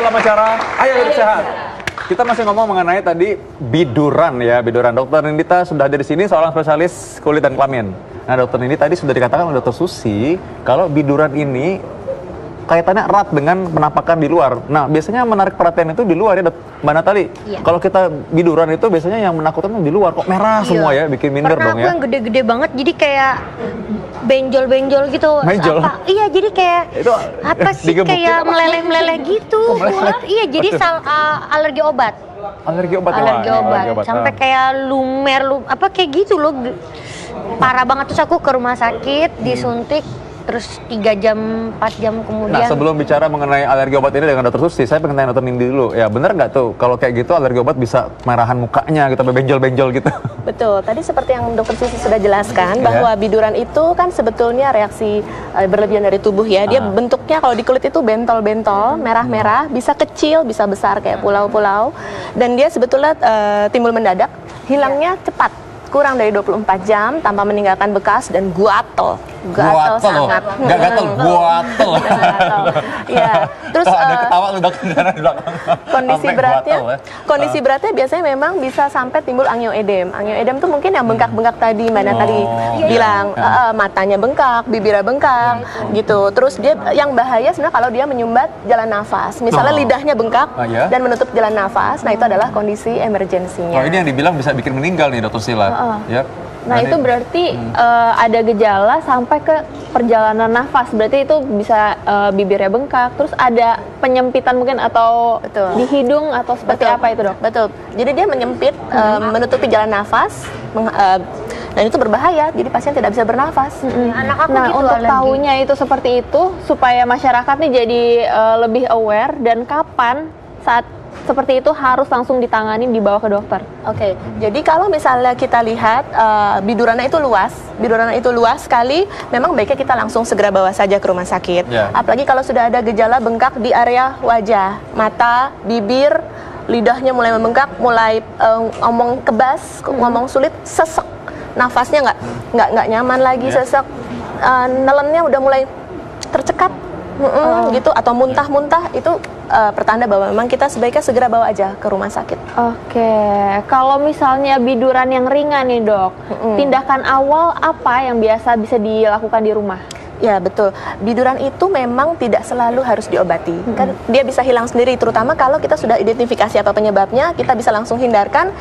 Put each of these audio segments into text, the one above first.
dalam acara Ayo Hidup Sehat. Kita masih ngomong mengenai tadi biduran ya, biduran. Dokter Nindita sudah ada di sini, seorang spesialis kulit dan kelamin. Nah, Dokter Nindi tadi sudah dikatakan oleh Dokter Susi kalau biduran ini kaitannya erat dengan penampakan di luar. Nah, biasanya menarik perhatian itu di luar ya, Mbak Natali. Iya. Kalau kita biduran itu biasanya yang menakutkan di luar, kok merah semua ya, bikin minder dong ya. Pernah aku yang gede-gede banget, jadi kayak benjol-benjol gitu. Benjol? Iya, jadi kayak itu, apa sih, kayak meleleh-meleleh gitu. Iya, jadi alergi obat. Alergi obat. Alergi obat. Sampai kayak lumer, apa kayak gitu loh. Parah banget, terus aku ke rumah sakit, disuntik. Terus 3 jam, 4 jam kemudian. Nah, sebelum bicara mengenai alergi obat ini dengan Dokter Susi, saya pengen tanya Dokter Nindi dulu. Ya, bener nggak tuh kalau kayak gitu alergi obat bisa kemerahan mukanya gitu, benjol-benjol gitu? Betul. Tadi seperti yang Dokter Susi sudah jelaskan bahwa biduran itu kan sebetulnya reaksi berlebihan dari tubuh ya. Dia bentuknya kalau di kulit itu bentol-bentol, merah-merah, bisa kecil, bisa besar kayak pulau-pulau. Dan dia sebetulnya timbul mendadak, hilangnya cepat. Kurang dari 24 jam tanpa meninggalkan bekas dan gatal sangat. Nggak gatal, gatal. Ya, terus ada ketawa lu di belakang. Kondisi beratnya biasanya memang bisa sampai timbul angioedem. Angioedem tuh mungkin yang bengkak-bengkak tadi Mbak Natali bilang, matanya bengkak, bibirnya bengkak gitu. Terus dia yang bahaya sebenarnya kalau dia menyumbat jalan nafas. Misalnya lidahnya bengkak dan menutup jalan nafas. Nah, itu adalah kondisi emergensinya. Oh, ini yang dibilang bisa bikin meninggal nih, Dokter Sila. Ya. Nah, itu berarti ada gejala sampai ke perjalanan nafas. Berarti itu bisa bibirnya bengkak, terus ada penyempitan mungkin atau di hidung atau seperti apa itu, Dok? Betul. Jadi dia menyempit, menutupi jalan nafas, dan itu berbahaya. Jadi pasien tidak bisa bernafas. Anak aku nah, gitu, untuk alergi. tahunya itu seperti itu supaya masyarakat nih jadi lebih aware dan kapan saat seperti itu harus langsung ditangani, dibawa ke dokter. Oke, jadi kalau misalnya kita lihat bidurannya itu luas sekali, memang baiknya kita langsung segera bawa saja ke rumah sakit. Apalagi kalau sudah ada gejala bengkak di area wajah, mata, bibir, lidahnya mulai membengkak, mulai ngomong kebas, ngomong sulit, sesek, nafasnya nggak nyaman lagi, sesek, nelennya udah mulai tercekat. Gitu atau muntah-muntah itu pertanda bahwa memang kita sebaiknya segera bawa aja ke rumah sakit. Oke, kalau misalnya biduran yang ringan nih, Dok, tindakan awal apa yang biasa bisa dilakukan di rumah? Ya, betul. Biduran itu memang tidak selalu harus diobati. Kan dia bisa hilang sendiri, terutama kalau kita sudah identifikasi apa penyebabnya, kita bisa langsung hindarkan.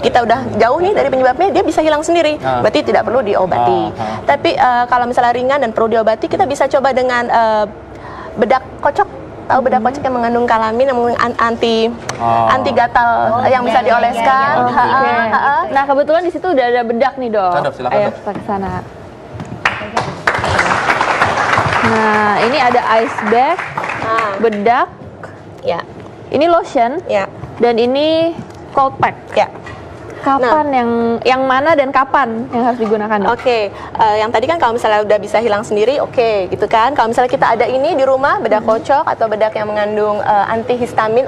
Kita udah jauh nih dari penyebabnya, dia bisa hilang sendiri. Berarti tidak perlu diobati. Tapi kalau misalnya ringan dan perlu diobati, kita bisa coba dengan bedak kocok. Tahu bedak kocok yang mengandung kalamin, yang anti gatal yang bisa dioleskan. Nah, kebetulan di situ udah ada bedak nih, Dok. Silakan, Ayo Dok. kita ke sana. Nah, ini ada ice bag, bedak. Ya. Ini lotion. Ya. Dan ini cold pack. Ya. Kapan yang mana dan kapan yang harus digunakan, Dok? Oke, yang tadi kan kalau misalnya udah bisa hilang sendiri, oke, gitu kan. Kalau misalnya kita ada ini di rumah, bedak kocok atau bedak yang mengandung antihistamin,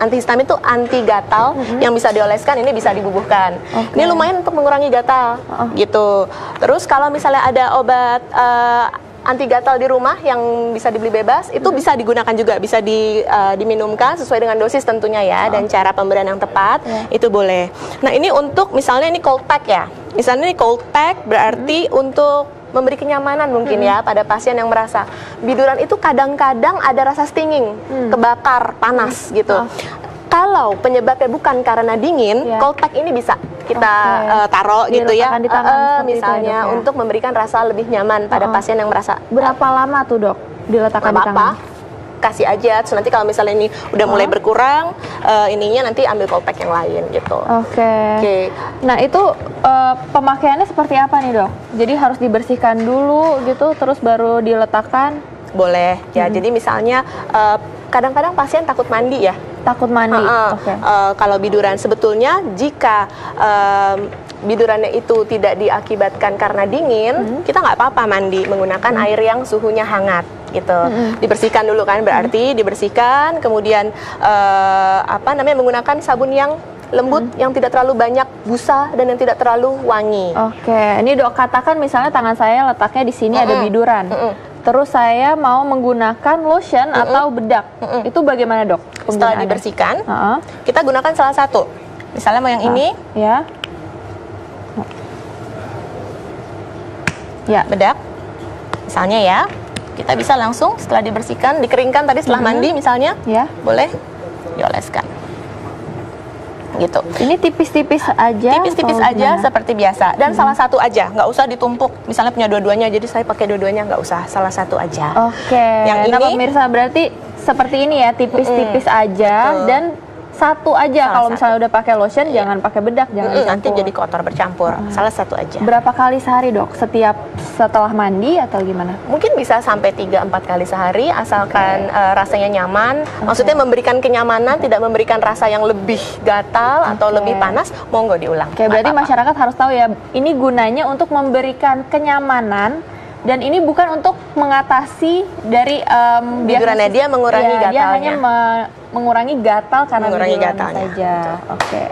antihistamin itu anti gatal yang bisa dioleskan, ini bisa dibubuhkan. Ini lumayan untuk mengurangi gatal, gitu. Terus kalau misalnya ada obat anti gatal di rumah yang bisa dibeli bebas, itu bisa digunakan juga, bisa diminumkan sesuai dengan dosis tentunya ya, dan cara pemberian yang tepat, itu boleh. Nah, ini untuk misalnya ini cold pack ya, misalnya ini cold pack berarti untuk memberi kenyamanan mungkin ya pada pasien yang merasa biduran itu kadang-kadang ada rasa stinging, kebakar, panas gitu. Kalau penyebabnya bukan karena dingin, cold pack ini bisa kita taruh gitu ya, misalnya untuk memberikan rasa lebih nyaman pada pasien yang merasa. Berapa lama tuh, Dok, diletakkan di tangan? Kasih aja, terus nanti kalau misalnya ini udah mulai berkurang, ininya nanti ambil cold pack yang lain gitu. Oke. Nah, itu pemakaiannya seperti apa nih, Dok? Jadi harus dibersihkan dulu gitu, terus baru diletakkan? Boleh ya, jadi misalnya kadang-kadang pasien takut mandi ya. Takut mandi. Kalau biduran sebetulnya jika bidurannya itu tidak diakibatkan karena dingin, kita nggak apa-apa mandi menggunakan air yang suhunya hangat gitu. Dibersihkan dulu kan, berarti dibersihkan, kemudian menggunakan sabun yang lembut, yang tidak terlalu banyak busa dan yang tidak terlalu wangi. Oke, ini Dok katakan misalnya tangan saya letaknya di sini ada biduran. Terus saya mau menggunakan lotion atau bedak. Itu bagaimana, Dok? Setelah penggunaannya? dibersihkan, kita gunakan salah satu. Misalnya mau yang ini, Ya. Ya. bedak. Misalnya ya, kita bisa langsung setelah dibersihkan, dikeringkan tadi setelah mandi misalnya, Ya. boleh dioleskan. Gitu. Ini tipis-tipis aja. Tipis-tipis atau aja gimana? seperti biasa. Dan salah satu aja, nggak usah ditumpuk. Misalnya punya dua-duanya, jadi saya pakai dua-duanya, nggak usah. Salah satu aja. Oke. Yang Nah, ini- pemirsa berarti seperti ini ya, tipis-tipis aja. Betul. Dan satu aja. Salah Kalau satu. misalnya udah pakai lotion, jangan pakai bedak, jangan Nanti dicampur. jadi kotor bercampur. Salah satu aja. Berapa kali sehari, Dok? Setelah mandi atau gimana? Mungkin bisa sampai 3-4 kali sehari, asalkan rasanya nyaman. Maksudnya memberikan kenyamanan, tidak memberikan rasa yang lebih gatal atau lebih panas, monggo diulang. Oke, Nggak berarti apa-apa. masyarakat harus tahu ya, ini gunanya untuk memberikan kenyamanan dan ini bukan untuk mengatasi dari Bidurannya, dia mengurangi Dia gatalnya. hanya mengurangi gatal karena Mengurangi biduran gatalnya, saja. Oke.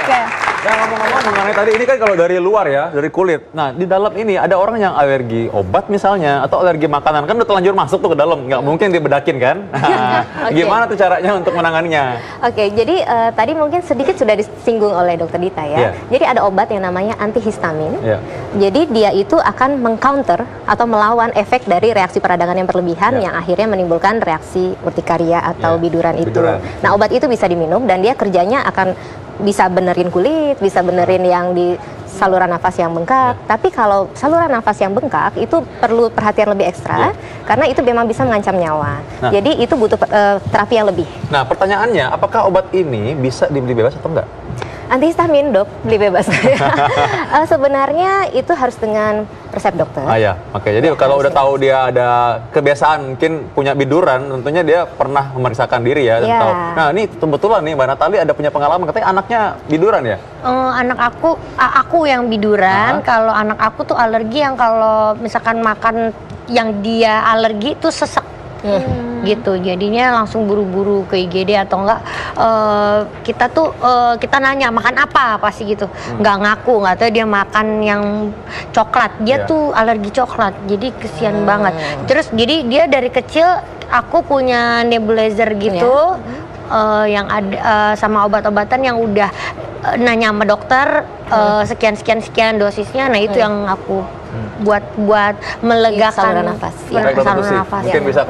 Oke. Nah, ngomong-ngomong mengenai tadi ini kan kalau dari luar ya, dari kulit. Nah, di dalam ini ada orang yang alergi obat misalnya atau alergi makanan, kan udah telanjur masuk tuh ke dalam, nggak mungkin dibedakin kan? Nah, Oke. Gimana tuh caranya untuk menanganinya? Oke, jadi tadi mungkin sedikit sudah disinggung oleh Dokter Dita ya. Iya. Jadi ada obat yang namanya antihistamin. Iya. Jadi dia itu akan mengcounter atau melawan efek dari reaksi peradangan yang berlebihan Iya. yang akhirnya menimbulkan reaksi urtikaria atau Iya, biduran itu. biduran. Nah, obat itu bisa diminum dan dia kerjanya akan bisa benerin kulit, bisa benerin yang di saluran nafas yang bengkak. Iya. Tapi kalau saluran nafas yang bengkak itu perlu perhatian lebih ekstra karena itu memang bisa mengancam nyawa. Nah. Jadi itu butuh terapi yang lebih. Nah, pertanyaannya, apakah obat ini bisa dibeli bebas atau enggak? Antihistamin, Dok, beli bebas. Sebenarnya itu harus dengan resep dokter. Ah ya, oke. Jadi kalau udah tahu dia ada kebiasaan mungkin punya biduran, tentunya dia pernah memeriksakan diri ya dan Iya. tahu. Nah, ini kebetulan nih Mbak Natali ada punya pengalaman katanya anaknya biduran ya? Anak aku yang biduran. Kalau anak aku tuh alergi yang kalau misalkan makan yang dia alergi tuh sesek. Gitu, jadinya langsung buru-buru ke IGD atau enggak kita nanya makan apa pasti gitu, nggak ngaku, nggak tahu dia makan yang coklat, dia Iya. tuh alergi coklat, jadi kesian banget. Terus jadi dia dari kecil aku punya nebulizer gitu yang ada sama obat-obatan yang udah nanya sama dokter sekian dosisnya, nah itu yang aku buat melegakan saluran nafas. Ya, Baik, Dokter saluran Susi, nafas. mungkin bisa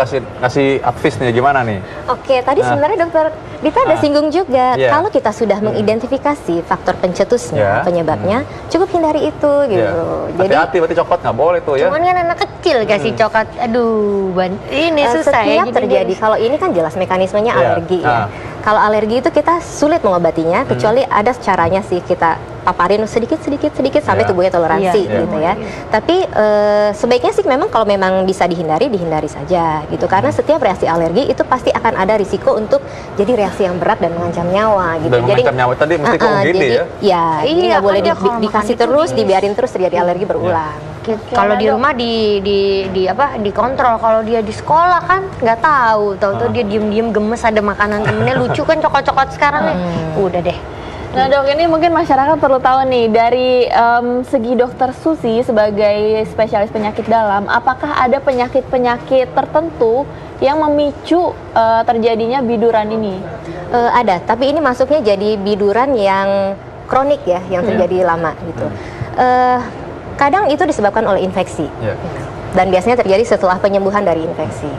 kasih advice nih gimana nih? Oke, tadi sebenarnya Dokter Dita ada singgung juga, Iya. kalau kita sudah mengidentifikasi faktor pencetusnya, Iya. penyebabnya, cukup hindari itu gitu. Ya. Jadi Hati-hati, berarti coklat nggak boleh tuh ya? cuman kan anak kecil kasih coklat, aduh, ini susah ya. Setiap Jadi terjadi, kalau ini kan jelas mekanismenya Iya. alergi ya. Kalau alergi itu kita sulit mengobatinya, kecuali ada caranya sih kita paparin sedikit sampai Iya. tubuhnya toleransi Iya. gitu ya. Tapi sebaiknya sih memang kalau memang bisa dihindari saja gitu. Karena setiap reaksi alergi itu pasti akan ada risiko untuk jadi reaksi yang berat dan mengancam nyawa gitu. Dan mengancam nyawa tadi mesti ke UGD jadi, ya? Ya, Iya, ini nggak kan boleh dia kalau dikasih makan itu terus, dibiarin terus terjadi alergi berulang. Kalau di rumah dikontrol, kalau dia di sekolah kan nggak tahu dia diem gemes ada makanan temennya lucu kan coklat sekarang ya. Udah deh. Nah, Dok, ini mungkin masyarakat perlu tahu nih dari segi Dokter Susi sebagai spesialis penyakit dalam, apakah ada penyakit-penyakit tertentu yang memicu terjadinya biduran ini? Ada, tapi ini masuknya jadi biduran yang kronik ya, yang terjadi lama gitu. Kadang itu disebabkan oleh infeksi. Iya. Dan biasanya terjadi setelah penyembuhan dari infeksi.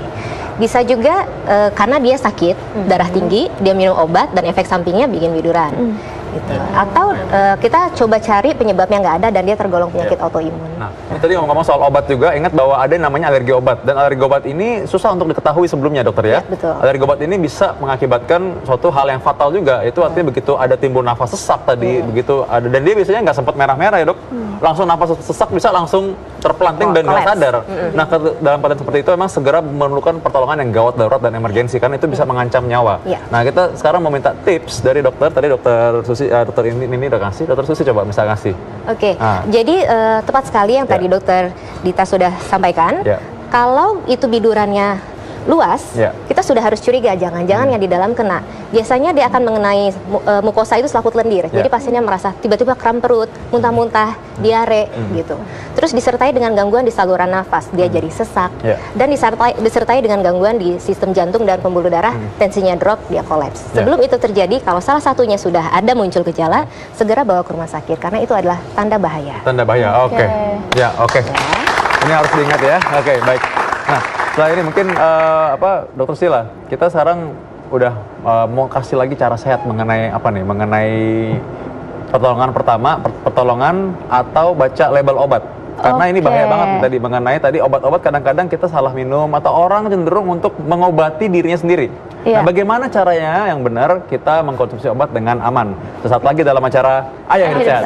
Bisa juga karena dia sakit, darah tinggi, dia minum obat dan efek sampingnya bikin biduran. Gitu. Atau kita coba cari penyebabnya nggak ada dan dia tergolong penyakit autoimun. Nah, ini tadi ngomong soal obat juga, ingat bahwa ada yang namanya alergi obat. Dan alergi obat ini susah untuk diketahui sebelumnya, dokter ya? Ya, betul. Alergi obat ini bisa mengakibatkan suatu hal yang fatal juga. Itu artinya begitu ada timbul nafas sesak tadi, begitu ada, dan dia biasanya nggak sempat merah-merah ya dok? Langsung nafas sesak bisa langsung terpelanting dan nggak collapse. sadar. Nah, dalam keadaan seperti itu memang segera memerlukan pertolongan yang gawat darurat dan emergensi, karena itu bisa mengancam nyawa. Iya. Nah, kita sekarang mau minta tips dari dokter. Tadi dokter Susi, dokter ini udah kasih. Dokter Susi coba bisa kasih. Oke, Ah. jadi tepat sekali yang tadi dokter Dita sudah sampaikan. Ya. Kalau itu bidurannya luas, Ya. kita sudah harus curiga jangan-jangan yang di dalam kena. Biasanya dia akan mengenai mukosa itu selaput lendir. Ya. Jadi pasiennya merasa tiba-tiba kram perut, muntah-muntah, diare gitu. Terus disertai dengan gangguan di saluran nafas, dia jadi sesak. Ya. Dan disertai dengan gangguan di sistem jantung dan pembuluh darah, tensinya drop, dia kolaps. Ya. Sebelum itu terjadi, kalau salah satunya sudah ada muncul gejala, segera bawa ke rumah sakit karena itu adalah tanda bahaya. Tanda bahaya, oke. Ya, oke. Ini harus diingat ya. Oke, baik. Nah, setelah ini mungkin Dokter Sila, kita sekarang udah mau kasih lagi cara sehat mengenai apa nih? Mengenai pertolongan pertama, pertolongan atau baca label obat. Karena ini bahaya banget tadi mengenai tadi obat-obat kadang-kadang kita salah minum atau orang cenderung untuk mengobati dirinya sendiri. Nah, bagaimana caranya yang benar kita mengkonsumsi obat dengan aman? Sesaat lagi dalam acara Ayo Hidup Sehat.